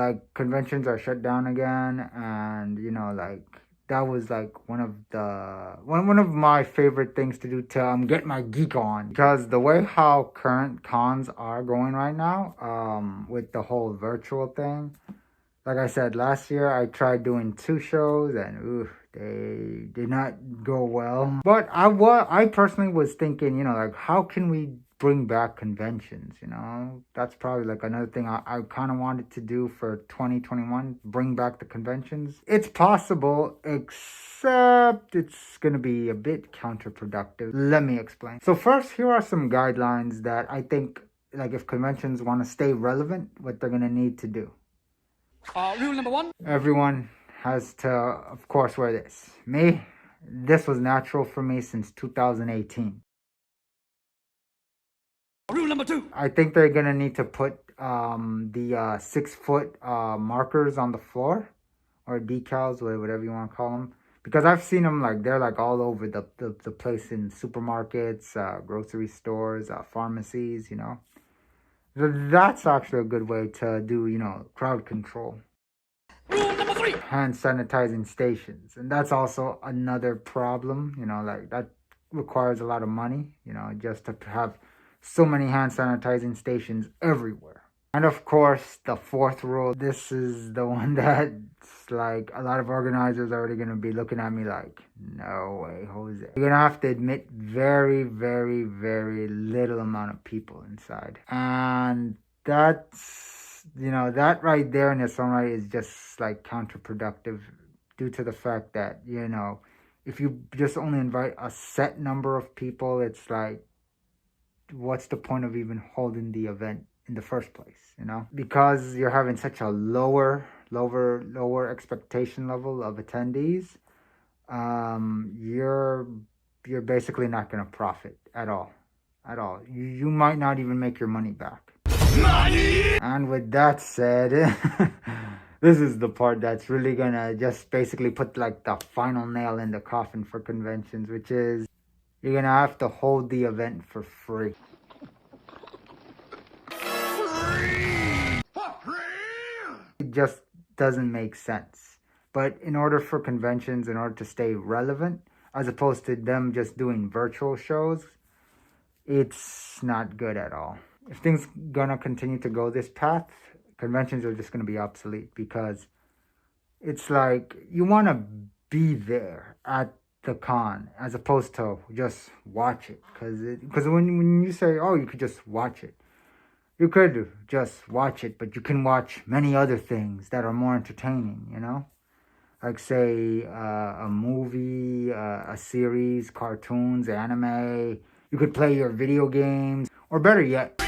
Like, conventions are shut down again, and like, that was like one of my favorite things to do to get my geek on, because the way how current cons are going right now, with the whole virtual thing. Like I said, last year I tried doing 2 shows, and they did not go well. But I personally was thinking, like, how can we bring back conventions? That's probably like another thing I kind of wanted to do for 2021, bring back the conventions. It's possible, except it's going to be a bit counterproductive. Let me explain. So first, here are some guidelines that I think, like, if conventions want to stay relevant, what they're going to need to do. Rule number 1. Everyone has to, of course, wear this. This was natural for me since 2018. Rule number 2. I think they're going to need to put the 6-foot markers on the floor, or decals, whatever you want to call them. Because I've seen them, like, they're like all over the place in supermarkets, grocery stores, pharmacies, That's actually a good way to do, crowd control. Rule number 3. Hand sanitizing stations. And that's also another problem, like, that requires a lot of money, just to have so many hand sanitizing stations everywhere. And of course, the 4th rule, this is the one that's like a lot of organizers are already going to be looking at me like, no way, Jose. You're going to have to admit very, very, very little amount of people inside. And that's, that right there in its own right is just like counterproductive, due to the fact that, if you just only invite a set number of people, it's like, what's the point of even holding the event in the first place, because you're having such a lower expectation level of attendees. You're basically not going to profit at all. You might not even make your money back. Money! And with that said, this is the part that's really gonna just basically put like the final nail in the coffin for conventions, which is, you're gonna have to hold the event for free. It just doesn't make sense. But in order for conventions, in order to stay relevant, as opposed to them just doing virtual shows, it's not good at all. If things gonna continue to go this path, conventions are just gonna be obsolete, because it's like, you want to be there at the con as opposed to just watch it. Because when you say, oh, you could just watch it, you could just watch it, but you can watch many other things that are more entertaining, like, say, a movie, a series, cartoons, anime. You could play your video games, or better yet,